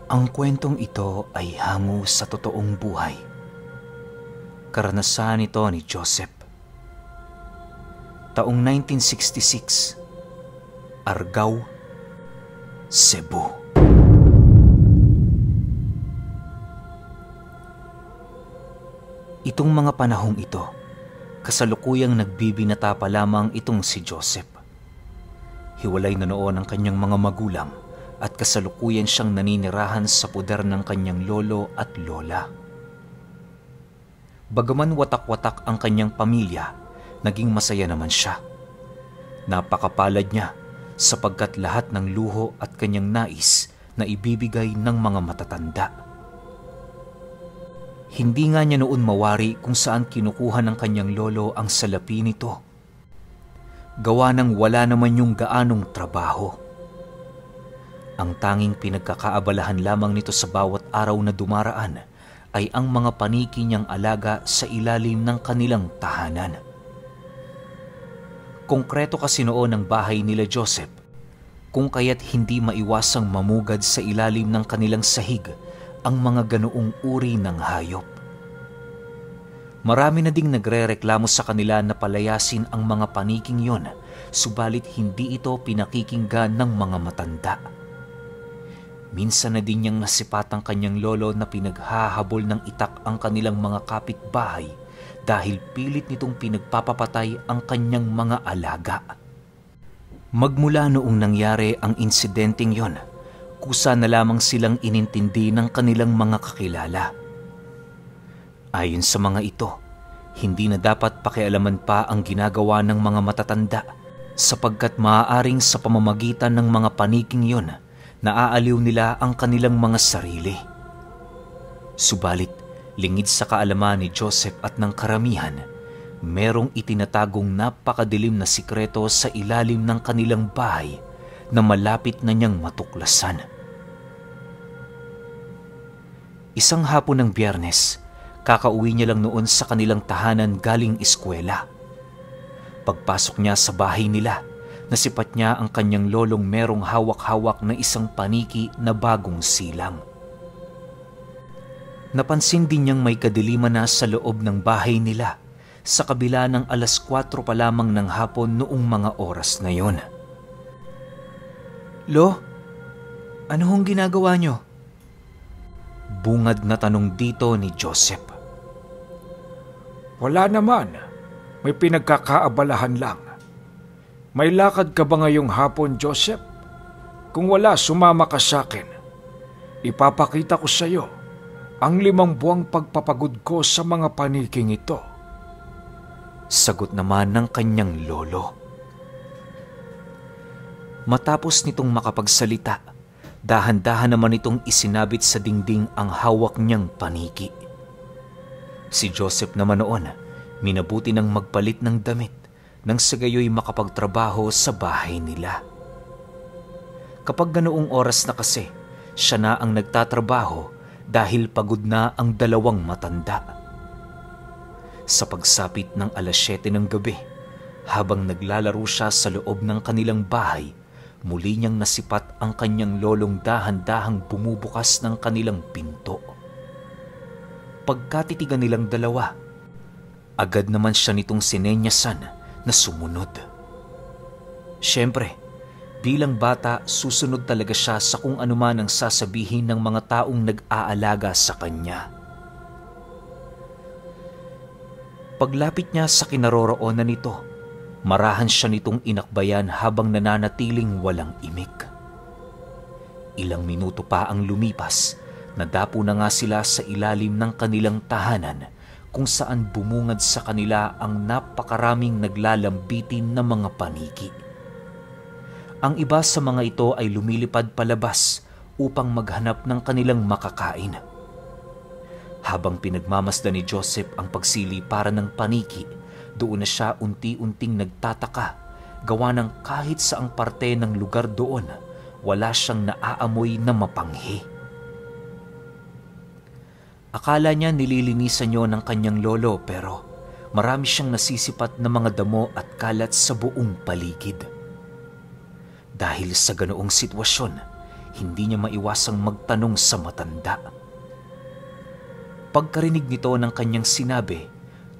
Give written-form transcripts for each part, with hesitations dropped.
Ang kwentong ito ay hango sa totoong buhay. Karanasan ito ni Joseph. Taong 1966, Argao, Cebu. Itong mga panahong ito, kasalukuyang nagbibinata pa lamang itong si Joseph. Hiwalay na noon ang kanyang mga magulang at kasalukuyan siyang naninirahan sa puder ng kanyang lolo at lola. Bagaman watak-watak ang kanyang pamilya, naging masaya naman siya. Napakapalad niya sapagkat lahat ng luho at kanyang nais na ibibigay ng mga matatanda. Hindi nga niya noon mawari kung saan kinukuha ng kanyang lolo ang salapi nito. Gawa ng wala naman yung gaanong trabaho. Ang tanging pinagkakaabalahan lamang nito sa bawat araw na dumaraan ay ang mga paniki niyang alaga sa ilalim ng kanilang tahanan. Konkreto kasi noon ang bahay nila Joseph, kung kaya't hindi maiwasang mamugad sa ilalim ng kanilang sahig ang mga ganoong uri ng hayop. Marami na ding nagrereklamo sa kanila na palayasin ang mga paniking yon, subalit hindi ito pinakikinggan ng mga matanda. Minsan na din niyang nasipat ang kanyang lolo na pinaghahabol ng itak ang kanilang mga kapitbahay dahil pilit nitong pinagpapapatay ang kanyang mga alaga. Magmula noong nangyari ang insidenteng yon, kusa na lamang silang inintindi ng kanilang mga kakilala. Ayon sa mga ito, hindi na dapat pakialaman pa ang ginagawa ng mga matatanda sapagkat maaaring sa pamamagitan ng mga paniking yon, naaaliw nila ang kanilang mga sarili. Subalit, lingid sa kaalaman ni Joseph at ng karamihan, merong itinatagong napakadilim na sikreto sa ilalim ng kanilang bahay na malapit na niyang matuklasan. Isang hapon ng Biyernes, kakauwi niya lang noon sa kanilang tahanan galing eskwela. Pagpasok niya sa bahay nila, nasipat niya ang kanyang lolong merong hawak-hawak na isang paniki na bagong silang. Napansin din niyang may kadiliman na sa loob ng bahay nila sa kabila ng 4:00 pa lamang ng hapon noong mga oras na yon. "Lo, ano hong ginagawa niyo?" Bungad na tanong dito ni Joseph. "Wala naman, may pinagkakaabalahan lang. May lakad ka ba ngayong hapon, Joseph? Kung wala, sumama ka sa akin. Ipapakita ko sa iyo ang 5 buwang pagpapagod ko sa mga paniking ito." Sagot naman ng kanyang lolo. Matapos nitong makapagsalita, dahan-dahan naman itong isinabit sa dingding ang hawak niyang paniki. Si Joseph naman noon, minabuti ng magpalit ng damit nang sa gayoy makapagtrabaho sa bahay nila. Kapag ganoong oras na kasi, siya na ang nagtatrabaho dahil pagod na ang 2 matanda. Sa pagsapit ng 7:00 ng gabi, habang naglalaro siya sa loob ng kanilang bahay, muli niyang nasipat ang kanyang lolong dahan-dahang bumubukas ng kanilang pinto. Pagkatitigan nilang dalawa, agad naman siya nitong sinenyasan na sumunod. Siyempre, bilang bata, susunod talaga siya sa kung anuman ang sasabihin ng mga taong nag-aalaga sa kanya. Paglapit niya sa kinaroroonan nito, marahan siya nitong inakbayan habang nananatiling walang imik. Ilang minuto pa ang lumipas, nadapo na nga sila sa ilalim ng kanilang tahanan kung saan bumungad sa kanila ang napakaraming naglalambitin na mga paniki. Ang iba sa mga ito ay lumilipad palabas upang maghanap ng kanilang makakain. Habang pinagmamasdan ni Joseph ang pagsili para ng paniki, doon na siya unti-unting nagtataka, gawa ng kahit saang parte ng lugar doon, wala siyang naaamoy na mapanghi. Akala niya nililinisan niyo ng kanyang lolo pero marami siyang nasisipat na mga damo at kalat sa buong paligid. Dahil sa ganoong sitwasyon, hindi niya maiwasang magtanong sa matanda. Pagkarinig nito ng kanyang sinabi,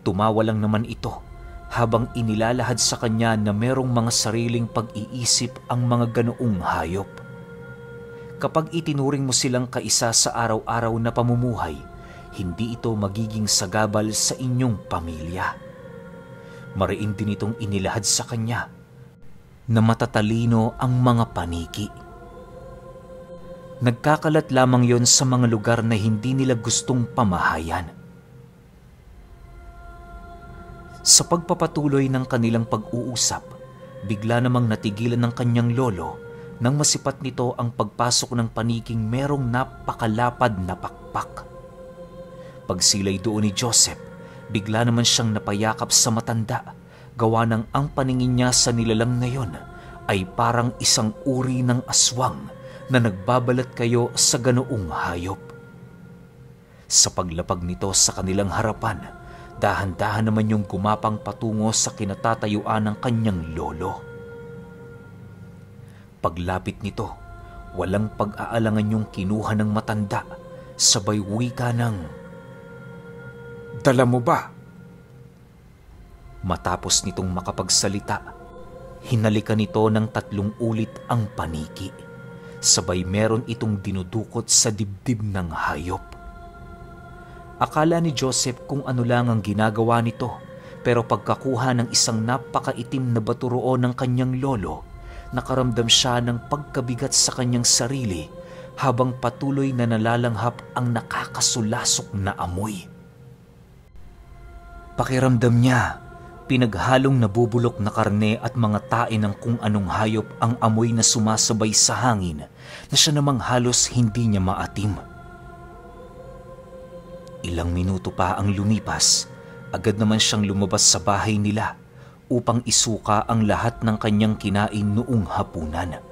tumawa lang naman ito habang inilalahad sa kanya na merong mga sariling pag-iisip ang mga ganoong hayop. Kapag itinuring mo silang kaisa sa araw-araw na pamumuhay, hindi ito magiging sagabal sa inyong pamilya. Mariin din itong inilahad sa kanya na matatalino ang mga paniki. Nagkakalat lamang yon sa mga lugar na hindi nila gustong pamahayan. Sa pagpapatuloy ng kanilang pag-uusap, bigla namang natigilan ng kanyang lolo nang masipat nito ang pagpasok ng paniking merong napakalapad na pakpak. Pagsilay doon ni Joseph, bigla naman siyang napayakap sa matanda, gawa ng ang paningin niya sa nilalang ngayon ay parang isang uri ng aswang na nagbabalat kayo sa ganoong hayop. Sa paglapag nito sa kanilang harapan, dahan-dahan naman yung gumapang patungo sa kinatatayuan ng kanyang lolo. Paglapit nito, walang pag-aalangan yung kinuha ng matanda, sabay wika ng, "Dala mo ba?" Matapos nitong makapagsalita, hinalikan nito ng 3 ulit ang paniki, sabay meron itong dinudukot sa dibdib ng hayop. Akala ni Joseph kung ano lang ang ginagawa nito, pero pagkakuha ng isang napakaitim na bato roon ng kanyang lolo, nakaramdam siya ng pagkabigat sa kanyang sarili habang patuloy na nalalanghap ang nakakasulasok na amoy. Pakiramdam niya, pinaghalong nabubulok na karne at mga tae ng kung anong hayop ang amoy na sumasabay sa hangin na siya namang halos hindi niya maatim. Ilang minuto pa ang lumipas, agad naman siyang lumabas sa bahay nila upang isuka ang lahat ng kanyang kinain noong hapunan.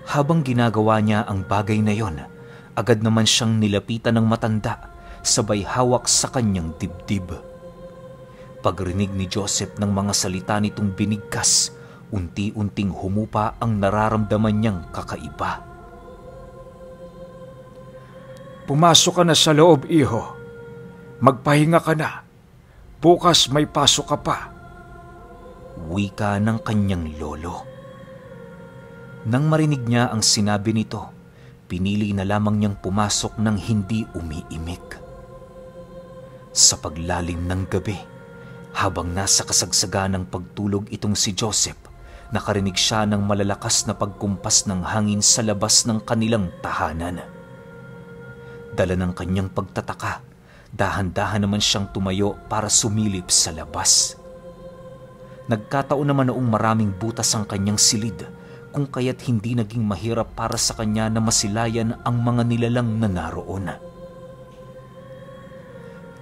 Habang ginagawa niya ang bagay na yon, agad naman siyang nilapitan ng matanda, sabay hawak sa kanyang dibdib. Pagrinig ni Joseph ng mga salita nitong binigkas, unti-unting humupa ang nararamdaman niyang kakaiba. "Pumasok ka na sa loob, iho. Magpahinga ka na. Bukas may pasok ka pa." Wika ng kanyang lolo. Nang marinig niya ang sinabi nito, pinili na lamang niyang pumasok nang hindi umiimik. Sa paglalim ng gabi, habang nasa kasagsagan ng pagtulog itong si Joseph, nakarinig siya ng malalakas na pagkumpas ng hangin sa labas ng kanilang tahanan. Dala ng kanyang pagtataka, dahan-dahan naman siyang tumayo para sumilip sa labas. Nagkataon naman noong maraming butas ang kanyang silid, kung kaya't hindi naging mahirap para sa kanya na masilayan ang mga nilalang na naroon.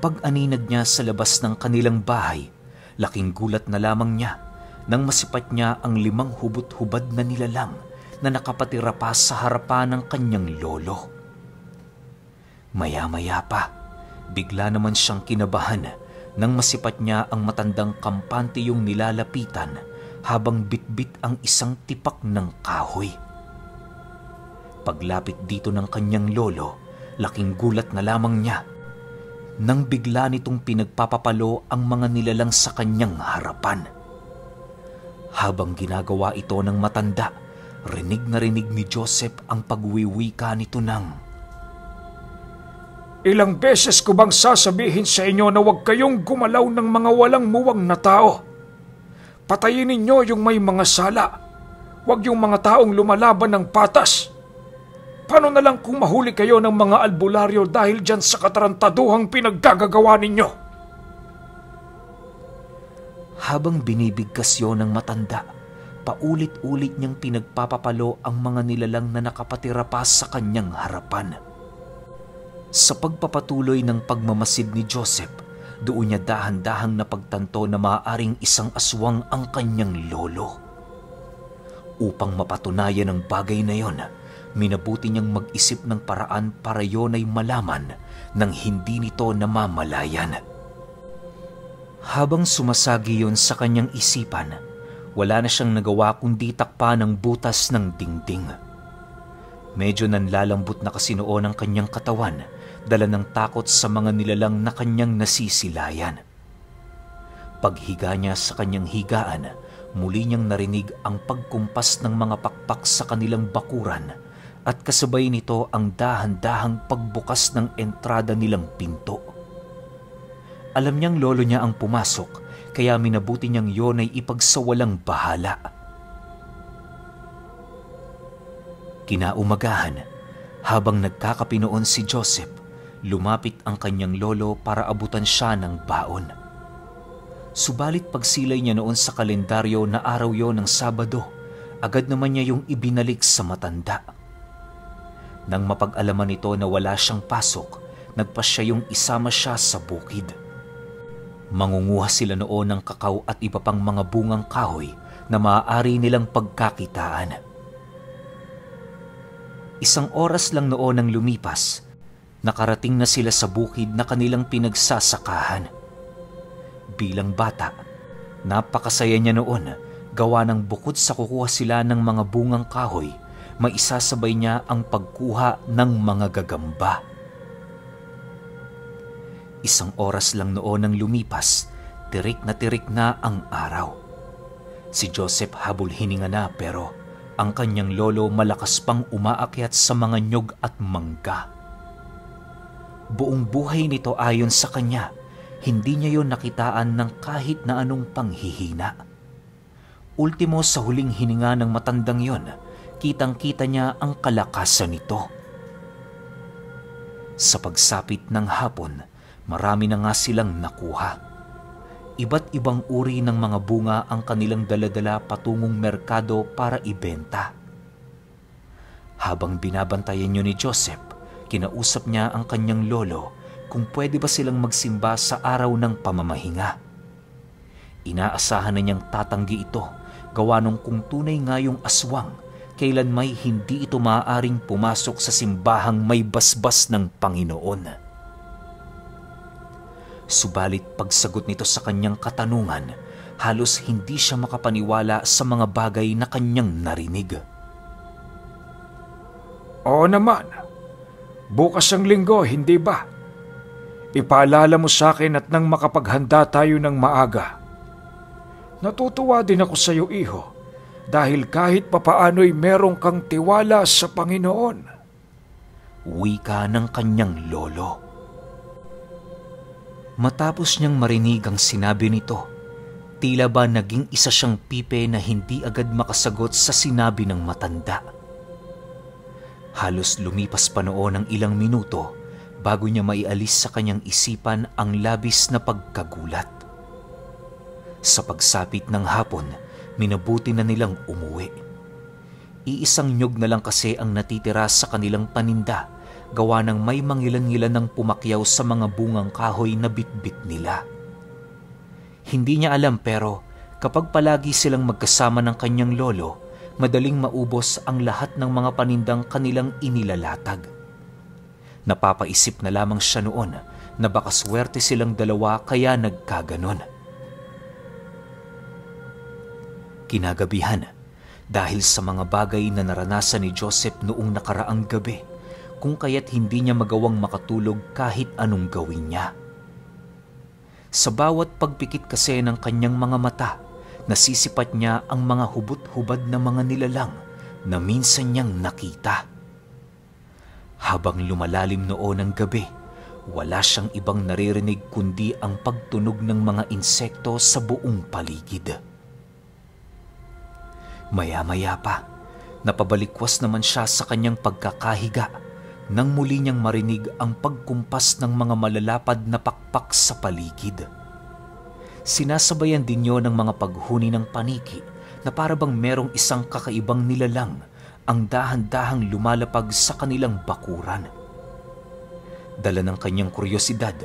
Pag-aninag niya sa labas ng kanilang bahay, laking gulat na lamang niya nang masipat niya ang 5 hubot-hubad na nilalang na nakapatira pa sa harapan ng kanyang lolo. Maya-maya pa, bigla naman siyang kinabahan nang masipat niya ang matandang kampante yung nilalapitan habang bitbit ang isang tipak ng kahoy. Paglapit dito ng kanyang lolo, laking gulat na lamang niya nang bigla nitong pinagpapapalo ang mga nilalang sa kanyang harapan. Habang ginagawa ito ng matanda, rinig na rinig ni Joseph ang pagwiwika nito ng, "Ilang beses ko bang sasabihin sa inyo na huwag kayong gumalaw ng mga walang muwang na tao? Patayin ninyo yung may mga sala. Huwag yung mga taong lumalaban ng patas. Paano na lang kung mahuli kayo ng mga albularyo dahil dyan sa katarantaduhang pinaggagawa ninyo?" Habang binibigkas yon ng matanda, paulit-ulit niyang pinagpapapalo ang mga nilalang na nakapatira pa sa kanyang harapan. Sa pagpapatuloy ng pagmamasid ni Joseph, doon niya dahan-dahang napagtanto na maaaring isang aswang ang kanyang lolo. Upang mapatunayan ang bagay na yon, minabuti niyang mag-isip ng paraan para yon ay malaman nang hindi nito namamalayan. Habang sumasagi yon sa kanyang isipan, wala na siyang nagawa kundi takpa ng butas ng dingding. Medyo nanlalambot na kasi noon ang kanyang katawan, dala ng takot sa mga nilalang na kanyang nasisilayan. Paghiga niya sa kanyang higaan, muli niyang narinig ang pagkumpas ng mga pakpak sa kanilang bakuran at kasabay nito ang dahan-dahang pagbukas ng entrada nilang pinto. Alam niyang lolo niya ang pumasok, kaya minabuti niyang yon ay ipagsawalang bahala. Kinaumagahan, habang nagkakape noon si Joseph, lumapit ang kanyang lolo para abutan siya ng baon. Subalit pagsilay niya noon sa kalendaryo na araw yon ng Sabado, agad naman niya yung ibinalik sa matanda. Nang mapag-alaman nito na wala siyang pasok, nagpasya yung isama siya sa bukid. Mangunguha sila noon ng kakao at iba pang mga bungang kahoy na maaari nilang pagkakitaan. Isang oras lang noon ang lumipas, nakarating na sila sa bukid na kanilang pinagsasakahan. Bilang bata, napakasaya niya noon, gawa ng bukod sa kukuha sila ng mga bungang kahoy, maisasabay niya ang pagkuha ng mga gagamba. Isang oras lang noon ang lumipas, tirik na ang araw. Si Joseph habol hininga na pero ang kanyang lolo malakas pang umaakyat sa mga nyog at mangga. Buong buhay nito ayon sa kanya, hindi niya yon nakitaan ng kahit na anong panghihina. Ultimo sa huling hininga ng matandang yon, kitang-kita niya ang kalakasan nito. Sa pagsapit ng hapon, marami na nga silang nakuha. Iba't ibang uri ng mga bunga ang kanilang daladala patungong merkado para ibenta. Habang binabantayan niyo ni Joseph, kinausap niya ang kanyang lolo kung pwede ba silang magsimba sa araw ng pamamahinga. Inaasahan na niyang tatanggi ito, gawa nung kung tunay nga yung aswang, kailan may hindi ito maaaring pumasok sa simbahang may basbas ng Panginoon. Subalit pagsagot nito sa kanyang katanungan, halos hindi siya makapaniwala sa mga bagay na kanyang narinig. Oo naman, bukas ang linggo, hindi ba? Ipaalala mo sa akin at nang makapaghanda tayo ng maaga. Natutuwa din ako sa iyo, iho, dahil kahit papaano'y merong kang tiwala sa Panginoon. Wika ng kanyang lolo. Matapos niyang marinig ang sinabi nito, tila ba naging isa siyang pipe na hindi agad makasagot sa sinabi ng matanda. Halos lumipas pa noon ang ilang minuto bago niya maialis sa kanyang isipan ang labis na pagkagulat. Sa pagsapit ng hapon, minabuti na nilang umuwi. Iisang nyog na lang kasi ang natitira sa kanilang paninda, gawa ng may mangilan-ngilan ng pumakyaw sa mga bungang kahoy na bitbit nila. Hindi niya alam pero kapag palagi silang magkasama ng kanyang lolo, madaling maubos ang lahat ng mga panindang kanilang inilalatag. Napapaisip na lamang siya noon na baka swerte silang dalawa kaya nagkaganon. Kinagabihan, dahil sa mga bagay na naranasan ni Joseph noong nakaraang gabi, kung kaya't hindi niya magawang makatulog kahit anong gawin niya. Sa bawat pagpikit kasi ng kanyang mga mata, nasisipat niya ang mga hubot-hubad na mga nilalang na minsan niyang nakita. Habang lumalalim noon ang gabi, wala siyang ibang naririnig kundi ang pagtunog ng mga insekto sa buong paligid. Maya-maya pa, napabalikwas naman siya sa kanyang pagkakahiga nang muli niyang marinig ang pagkumpas ng mga malalapad na pakpak sa paligid. Sinasabayan din yon ng mga paghuni ng paniki na para bang merong isang kakaibang nilalang ang dahan-dahang lumalapag sa kanilang bakuran. Dala ng kanyang kuryosidad,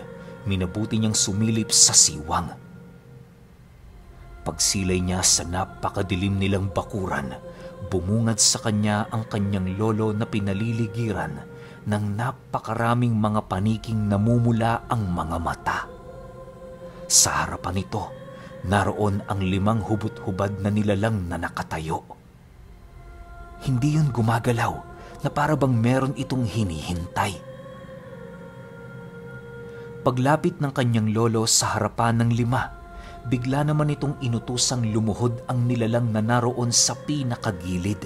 minabuti niyang sumilip sa siwang. Pagsilay niya sa napakadilim nilang bakuran, bumungad sa kanya ang kanyang lolo na pinaliligiran ng napakaraming mga paniking namumula ang mga mata. Sa harapan nito, naroon ang 5 hubot-hubad na nilalang na nakatayo. Hindi yun gumagalaw, na para bang meron itong hinihintay. Paglapit ng kanyang lolo sa harapan ng 5, bigla naman itong inutusang lumuhod ang nilalang na naroon sa pinakagilid.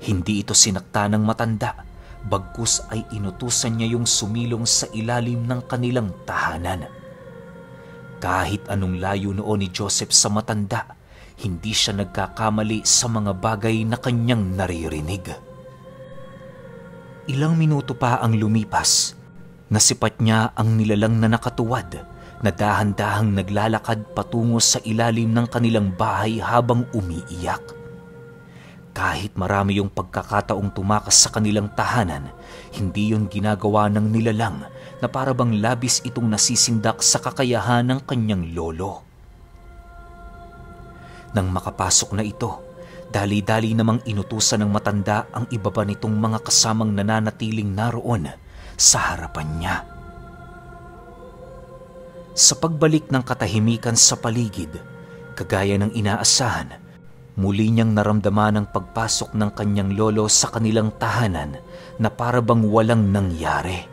Hindi ito sinakta ng matanda, bagkus ay inutusan niya yung sumilong sa ilalim ng kanilang tahanan. Kahit anong layo noon ni Joseph sa matanda, hindi siya nagkakamali sa mga bagay na kanyang naririnig. Ilang minuto pa ang lumipas, nasipat niya ang nilalang na nakatuwad na dahan-dahang naglalakad patungo sa ilalim ng kanilang bahay habang umiiyak. Kahit marami yung pagkakataong tumakas sa kanilang tahanan, hindi yun ginagawa ng nilalang na para bang labis itong nasisindak sa kakayahan ng kanyang lolo. Nang makapasok na ito, dali-dali namang inutusan ng matanda ang iba pa nitong mga kasamang nananatiling naroon sa harapan niya. Sa pagbalik ng katahimikan sa paligid, kagaya ng inaasahan, muli niyang naramdaman ang pagpasok ng kanyang lolo sa kanilang tahanan na para bang walang nangyari.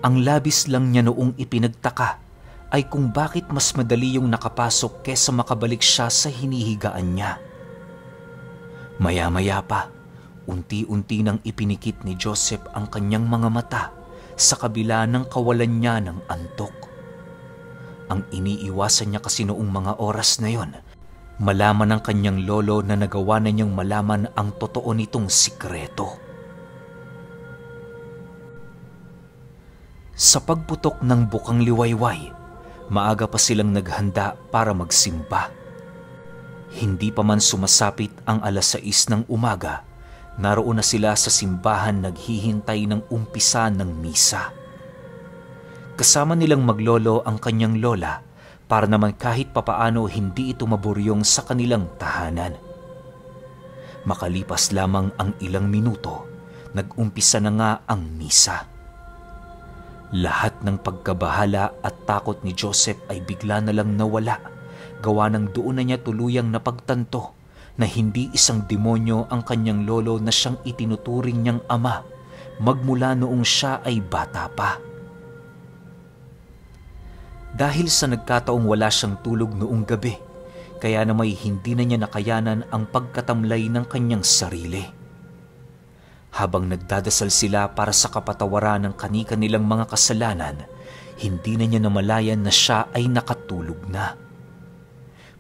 Ang labis lang niya noong ipinagtaka ay kung bakit mas madali yung nakapasok kesa makabalik siya sa hinihigaan niya. Maya-maya pa, unti-unti nang ipinikit ni Joseph ang kanyang mga mata sa kabila ng kawalan niya ng antok. Ang iniiwasan niya kasi noong mga oras na yon, malaman ng kanyang lolo na nagawa na niyang malaman ang totoo nitong sikreto. Sa pagputok ng bukang liwayway, maaga pa silang naghanda para magsimba. Hindi pa man sumasapit ang 6:00 ng umaga, naroon na sila sa simbahan naghihintay ng umpisa ng misa. Kasama nilang maglolo ang kanyang lola para naman kahit papaano hindi ito maburyong sa kanilang tahanan. Makalipas lamang ang ilang minuto, nag-umpisa na nga ang misa. Lahat ng pagkabahala at takot ni Joseph ay bigla na lang nawala, gawa ng doon na niya tuluyang napagtanto na hindi isang demonyo ang kanyang lolo na siyang itinuturing niyang ama magmula noong siya ay bata pa. Dahil sa nagkataong wala siyang tulog noong gabi, kaya na may hindi na niya nakayanan ang pagkatamlay ng kanyang sarili. Habang nagdadasal sila para sa kapatawaran ng kani-kanilang mga kasalanan, hindi na niya namalayan na siya ay nakatulog na.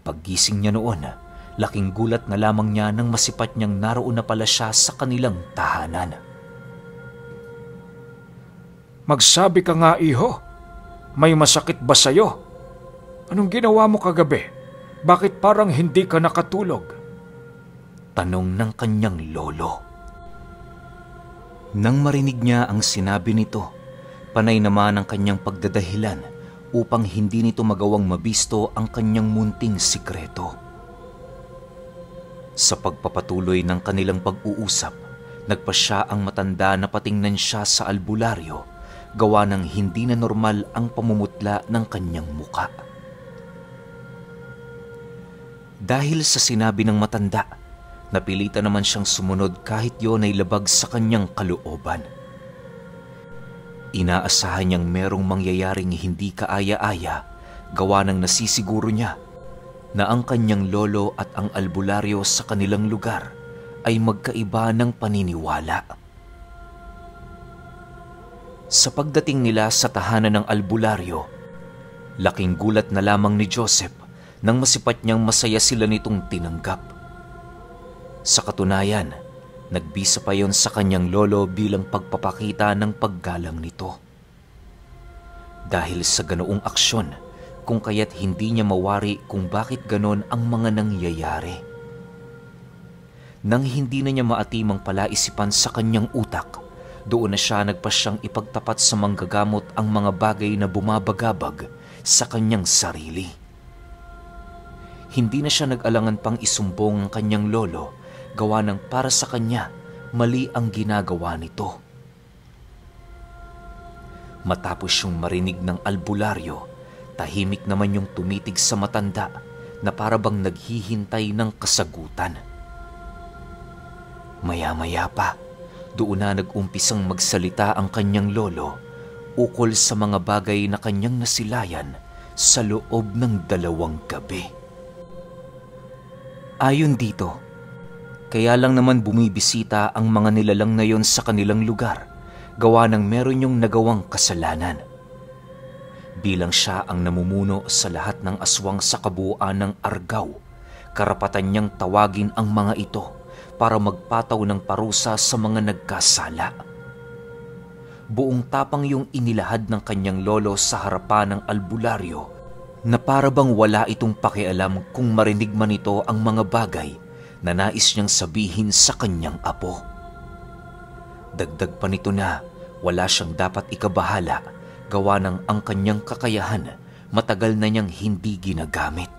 Paggising niya noon, laking gulat na lamang niya nang masipat niyang naroon na pala siya sa kanilang tahanan. Magsabi ka nga, iho. May masakit ba sa'yo? Anong ginawa mo kagabi? Bakit parang hindi ka nakatulog? Tanong ng kanyang lolo. Nang marinig niya ang sinabi nito, panay naman ang kanyang pagdadahilan upang hindi nito magawang mabisto ang kanyang munting sikreto. Sa pagpapatuloy ng kanilang pag-uusap, nagpasya ang matanda na patingnan siya sa albularyo, gawa ng hindi na normal ang pamumutla ng kanyang muka. Dahil sa sinabi ng matanda, napilitan naman siyang sumunod kahit yon ay labag sa kanyang kalooban. Inaasahan niyang merong mangyayaring hindi kaaya-aya, gawa ng nasisiguro niya na ang kanyang lolo at ang albularyo sa kanilang lugar ay magkaiba ng paniniwala. Sa pagdating nila sa tahanan ng albularyo, laking gulat na lamang ni Joseph nang masipat niyang masaya sila nitong tinanggap. Sa katunayan, nagbisa pa yon sa kanyang lolo bilang pagpapakita ng paggalang nito. Dahil sa ganoong aksyon, kung kaya't hindi niya mawari kung bakit ganon ang mga nangyayari. Nang hindi na niya maatimang palaisipan sa kanyang utak, doon na siya nagpasyang ipagtapat sa manggagamot ang mga bagay na bumabagabag sa kanyang sarili. Hindi na siya nag-alangan pang isumbong ang kanyang lolo, gawa ng para sa kanya mali ang ginagawa nito. Matapos yung marinig ng albularyo, tahimik naman yung tumitig sa matanda na para bang naghihintay ng kasagutan. Maya-maya pa, doon na nag-umpisang magsalita ang kanyang lolo ukol sa mga bagay na kanyang nasilayan sa loob ng 2 gabi. Ayon dito, kaya lang naman bumibisita ang mga nilalang na yon sa kanilang lugar, gawa ng meron yung nagawang kasalanan. Bilang siya ang namumuno sa lahat ng aswang sa kabuuan ng Argao, karapatan niyang tawagin ang mga ito para magpataw ng parusa sa mga nagkasala. Buong tapang yung inilahad ng kanyang lolo sa harapan ng albularyo na para bang wala itong pakialam kung marinig man ito ang mga bagay na nais niyang sabihin sa kanyang apo. Dagdag pa nito na wala siyang dapat ikabahala, gawa ng ang kanyang kakayahan matagal na niyang hindi ginagamit.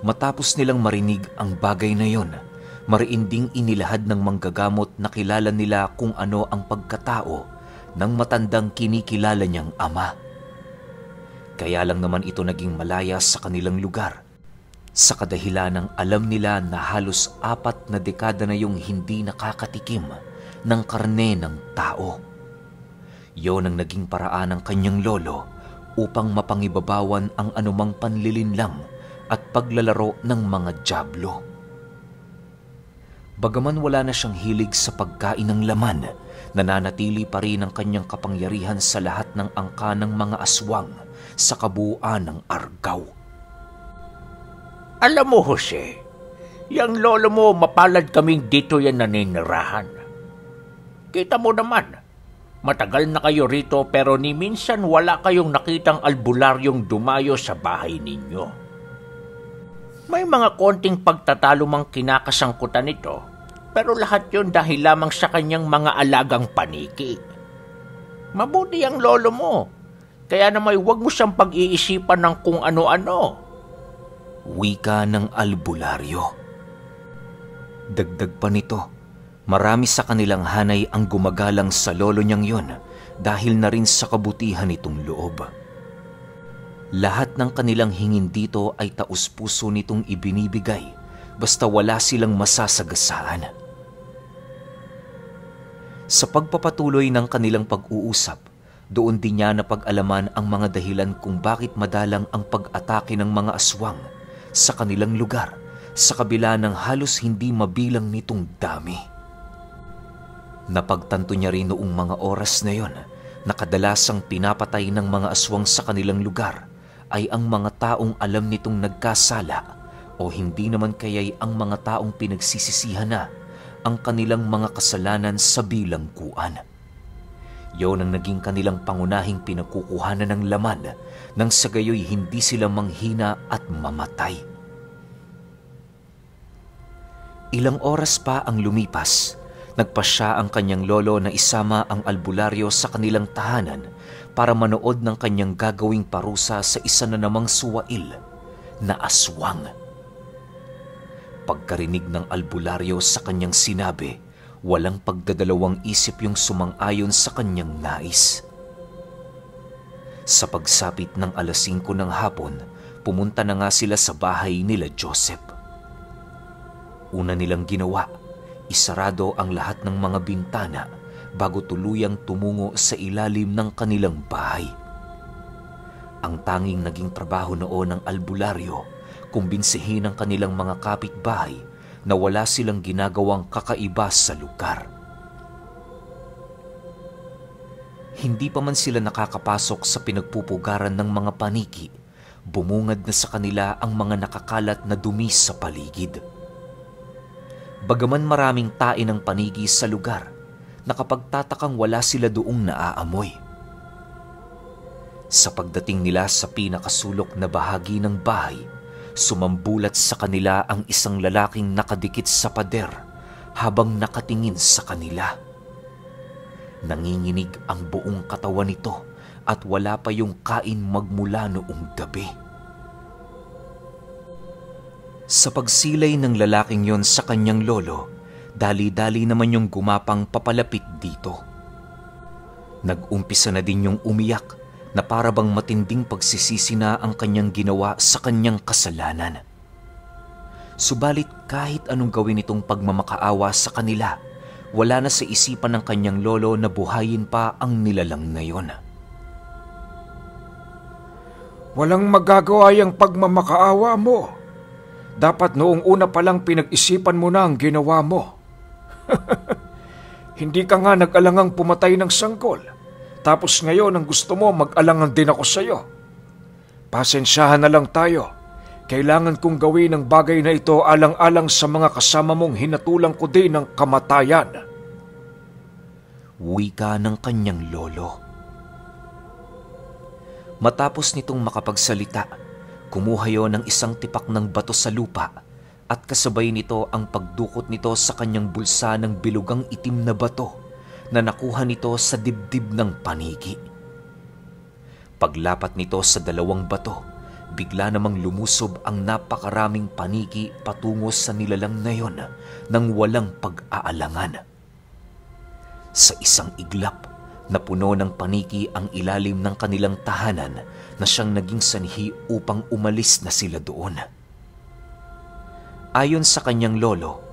Matapos nilang marinig ang bagay na yon, mariinding inilahad ng manggagamot na kilala nila kung ano ang pagkatao ng matandang kinikilala niyang ama. Kaya lang naman ito naging malaya sa kanilang lugar, sa kadahilan ng alam nila na halos 4 na dekada na yung hindi nakakatikim ng karne ng tao. Yon ang naging paraan ng kanyang lolo upang mapangibabawan ang anumang panlilinlang at paglalaro ng mga dyablo. Bagaman wala na siyang hilig sa pagkain ng laman, nananatili pa rin ang kanyang kapangyarihan sa lahat ng angka ng mga aswang sa kabuuan ng Argao. Alam mo, Jose, yang lolo mo mapalad kaming dito yan naninirahan. Kita mo naman, matagal na kayo rito pero ni minsan wala kayong nakitang albularyong dumayo sa bahay ninyo. May mga konting pagtatalo mang kinakasangkutan nito, pero lahat yon dahil lamang sa kanyang mga alagang paniki. Mabuti ang lolo mo, kaya naman huwag mo siyang pag-iisipan ng kung ano-ano. Wika ng albularyo. Dagdag pa nito, marami sa kanilang hanay ang gumagalang sa lolo niyang yon dahil na rin sa kabutihan nitong loob. Lahat ng kanilang hingin dito ay taus-puso nitong ibinibigay basta wala silang masasagasaan. Sa pagpapatuloy ng kanilang pag-uusap, doon din niya napag-alaman ang mga dahilan kung bakit madalang ang pag-atake ng mga aswang sa kanilang lugar sa kabila ng halos hindi mabilang nitong dami. Napagtanto niya rin noong mga oras na yon na kadalasang pinapatay ng mga aswang sa kanilang lugar ay ang mga taong alam nitong nagkasala o hindi naman kaya'y ang mga taong pinagsisisihan na ang kanilang mga kasalanan sa bilangguan. Yon ang naging kanilang pangunahing pinagkukuhanan ng laman nang sa gayoy hindi sila manghina at mamatay. Ilang oras pa ang lumipas, nagpasya ang kanyang lolo na isama ang albularyo sa kanilang tahanan para manood ng kanyang gagawing parusa sa isa na namang suwail na aswang. Pagkarinig ng albularyo sa kanyang sinabi, walang pagdadalawang isip yung sumang-ayon sa kanyang nais. Sa pagsapit ng 5:00 ng hapon, pumunta na nga sila sa bahay nila Joseph. Una nilang ginawa, isarado ang lahat ng mga bintana bago tuluyang tumungo sa ilalim ng kanilang bahay. Ang tanging naging trabaho noon ng albularyo, kumbinsihin ang kanilang mga kapitbahay na wala silang ginagawang kakaiba sa lugar. Hindi pa man sila nakakapasok sa pinagpupugaran ng mga paniki, bumungad na sa kanila ang mga nakakalat na dumi sa paligid. Bagaman maraming tae ng panigi sa lugar, nakapagtatakang wala sila doong naaamoy. Sa pagdating nila sa pinakasulok na bahagi ng bahay, sumambulat sa kanila ang isang lalaking nakadikit sa pader habang nakatingin sa kanila. Nanginginig ang buong katawan nito at wala pa yung kain magmula noong gabi. Sa pagsilay ng lalaking yon sa kanyang lolo, dali-dali naman yung gumapang papalapit dito. Nag-umpisa na din yung umiyak na para bang matinding pagsisisi na ang kanyang ginawa sa kanyang kasalanan. Subalit kahit anong gawin itong pagmamakaawa sa kanila, wala na sa isipan ng kanyang lolo na buhayin pa ang nilalang na yon. Walang magagawa yung pagmamakaawa mo. Dapat noong una pa lang pinag-isipan mo na ang ginawa mo. Hindi ka nga nag-alangang pumatay ng sanggol. Tapos ngayon ang gusto mo mag-alangan din ako sa'yo. Pasensyahan na lang tayo. Kailangan kong gawin ang bagay na ito alang-alang sa mga kasama mong hinatulang ko din ng kamatayan. Wika ng kanyang lolo. Matapos nitong makapagsalita, kumuha yon ng isang tipak ng bato sa lupa at kasabay nito ang pagdukot nito sa kanyang bulsa ng bilugang itim na bato na nakuha nito sa dibdib ng paniki. Paglapat nito sa dalawang bato, bigla namang lumusob ang napakaraming paniki patungo sa nilalang na yon nang walang pag-aalangan. Sa isang iglap, napuno ng paniki ang ilalim ng kanilang tahanan na siyang naging sanhi upang umalis na sila doon. Ayon sa kanyang lolo,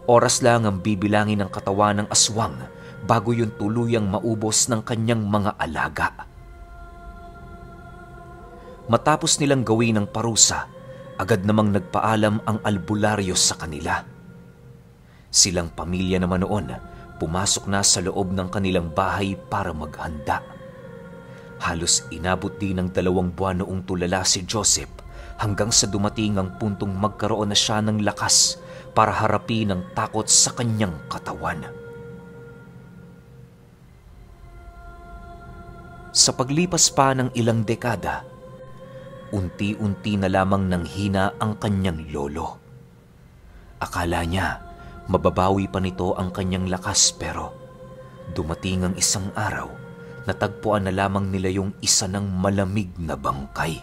oras lang ang bibilangin ng katawan ng aswang bago yun tuluyang maubos ng kanyang mga alaga. Matapos nilang gawin ang parusa, agad namang nagpaalam ang albularyo sa kanila. Silang pamilya naman noon, pumasok na sa loob ng kanilang bahay para maghanda. Halos inabot din ng 2 buwan noong tulala si Joseph hanggang sa dumating ang puntong magkaroon na siya ng lakas para harapin ang takot sa kanyang katawan. Sa paglipas pa ng ilang dekada, unti-unti na lamang nanghina ang kanyang lolo. Akala niya mababawi pa nito ang kanyang lakas pero dumating ang isang araw, natagpuan na lamang nila yung isa ng malamig na bangkay.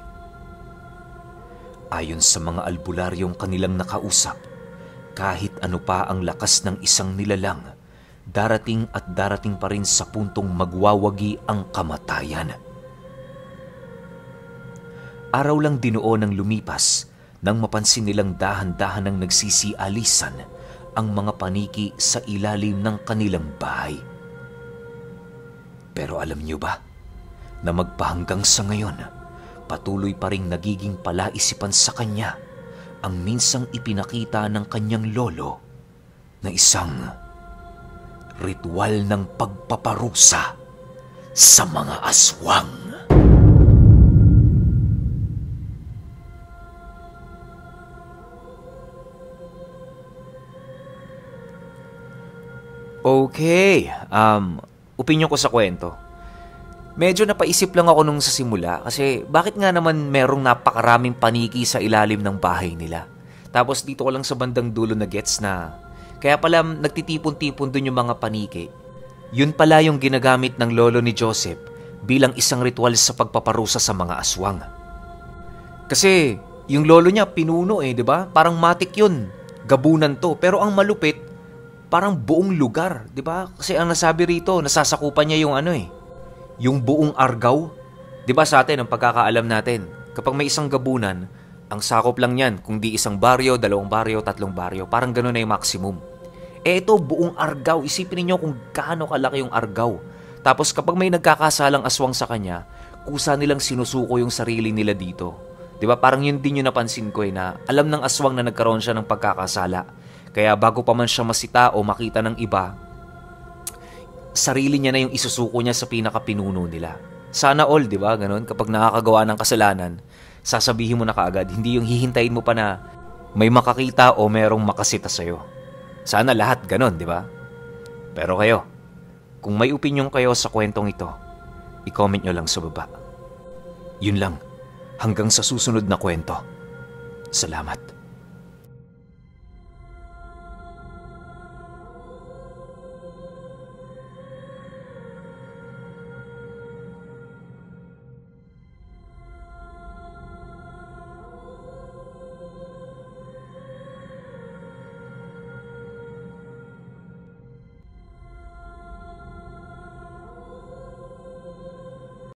Ayon sa mga albularyong kanilang nakausap, kahit ano pa ang lakas ng isang nilalang, darating at darating pa rin sa puntong magwawagi ang kamatayan. Araw lang dinoon ang lumipas nang mapansin nilang dahan-dahan ang nagsisialisan ang mga paniki sa ilalim ng kanilang bahay. Pero alam niyo ba na magpahanggang sa ngayon, patuloy pa ring nagiging palaisipan sa kanya ang minsang ipinakita ng kanyang lolo na isang ritual ng pagpaparusa sa mga aswang. Okay, opinyon ko sa kwento. Medyo napaisip lang ako nung sa simula kasi bakit nga naman merong napakaraming paniki sa ilalim ng bahay nila. Tapos dito ko lang sa bandang dulo na gets na kaya pala nagtitipon-tipon dun yung mga paniki. Yun pala yung ginagamit ng lolo ni Joseph bilang isang ritual sa pagpaparusa sa mga aswang. Kasi yung lolo niya pinuno di ba? Parang matik yun, gabunan to. Pero ang malupit, parang buong lugar, di ba? Kasi ang nasabi rito, nasasakupan niya yung yung buong Argao. Di ba sa atin, ang pagkakaalam natin, kapag may isang gabunan, ang sakop lang yan, kung di isang baryo, 2 baryo, 3 baryo, parang gano'n na yung maximum. Ito, buong Argao. Isipin niyo kung gaano kalaki yung Argao. Tapos kapag may nagkakasalang aswang sa kanya, kusa nilang sinusuko yung sarili nila dito. Di ba? Parang yun din yung napansin ko na alam ng aswang na nagkaroon siya ng pagkakasala. Kaya bago pa man siya masita o makita ng iba, sarili niya na yung isusuko niya sa pinakapinuno nila. Sana all, di ba? Ganun, kapag nakakagawa ng kasalanan, sasabihin mo na kaagad, hindi yung hihintayin mo pa na may makakita o merong makasita sa'yo. Sana lahat ganun, di ba? Pero kayo, kung may opinyon kayo sa kwentong ito, i-comment nyo lang sa baba. Yun lang, hanggang sa susunod na kwento. Salamat.